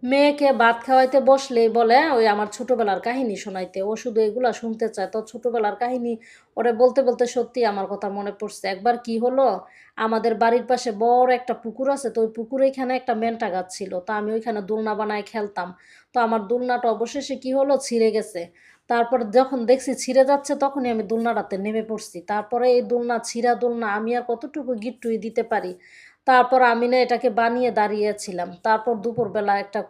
মেয়েকে ভাত খাওয়াইতে বসলেই বলে ওই আমার ছোটবেলার কাহিনী শোনাইতে। ও শুধু এগুলা শুনতে চায়। তো ছোটবেলার কাহিনী ওরে বলতে, বলতে সত্যিই আমার কথা মনে পড়ছে। একবার কি হলো, আমাদের বাড়ির পাশে বড় একটা পুকুর আছে। তো ওই পুকুরেইখানে একটা মেন্টা গাছ ছিল। তো আমি ওইখানে দোলনা বানায় খেলতাম। তো আমার দোলনাটা অবশেষে কি হলো, ছিঁড়ে গেছে। তারপর যখন দেখছি ছিঁড়ে যাচ্ছে তখনই আমি দোলনাটাতে নেমে পড়ছি। তারপরে এই দোলনা, ছিঁড়া দোলনা আমি আর কতটুকু গিট্টুই দিতে পারি। তারপর আমি না এটাকে বানিয়ে দাঁড়িয়েছিলাম। তারপর দুপুরবেলা একটা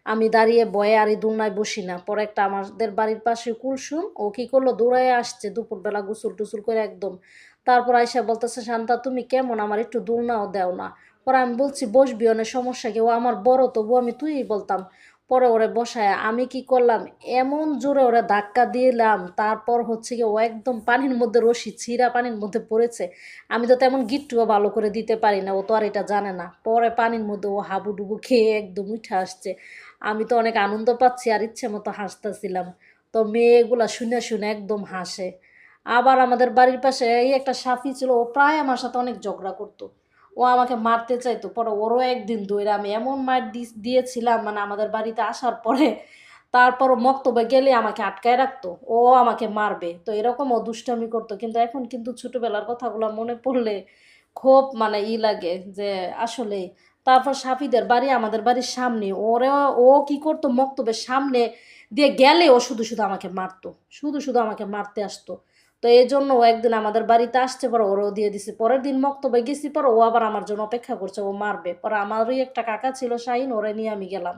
আমি দাঁড়িয়ে ভয়ে আর এই দোলনায় বসি না। পরে একটা আমাদের বাড়ির পাশে কুলসুম, ও কি করলো, দৌড়াইয়া আসছে দুপুরবেলা গোসল টোসল করে একদম। তারপর আইসা বলতেছে, শান্তা তুমি কেমন, আমার একটু দোলনাও দেও না। পরে আমি বলছি বসবি, অনেক সমস্যা কি, ও আমার বড় তবু আমি তুই বলতাম। পরে ওরে বসায় আমি কি করলাম, এমন জোরে ওরে ধাক্কা দিলাম, তারপর হচ্ছে কি ও একদম পানির মধ্যে, রশি ছিঁড়া পানির মধ্যে পড়েছে। আমি তো তেমন গিট্টুও ভালো করে দিতে পারি না, ও তো আর এটা জানে না। পরে পানির মধ্যে ও হাবুডুবু খেয়ে একদম উঠে আসছে। আমি তো অনেক আনন্দ পাচ্ছি আর ইচ্ছে মতো হাসতেছিলাম। তো মেয়েগুলা শুনে শুনে একদম হাসে। আবার আমাদের বাড়ির পাশে এই একটা সাফি ছিল, ও প্রায় আমার সাথে অনেক ঝগড়া করতো। ও আমাকে মারতে চাইতো, পরে ওরও একদিন ধরে আমি এমন মার দিয়েছিলাম, মানে আমাদের বাড়িতে আসার পরে। তারপরও মক্তবে গেলে আমাকে আটকায় রাখতো, ও আমাকে মারবে, তো এরকম ও দুষ্টামি করতো। কিন্তু এখন কিন্তু ছোটবেলার কথাগুলো মনে পড়লে খুব মানে লাগে যে আসলে। তারপর সাফিদের বাড়ি আমাদের বাড়ির সামনে, ওরে ও কি করতো, মক্তবের সামনে দিয়ে গেলে ও শুধু শুধু আমাকে মারতো, শুধু শুধু আমাকে মারতে আসতো। তো এই জন্য ও একদিন আমাদের বাড়িতে আসছে, পরে ওরও দিয়ে দিছে। পরের দিন মক্তবে গেছি, পরে ও আবার আমার জন্য অপেক্ষা করছে, ও মারবে। পরে আমারই একটা কাকা ছিল শাহিন, ওরে নিয়ে আমি গেলাম।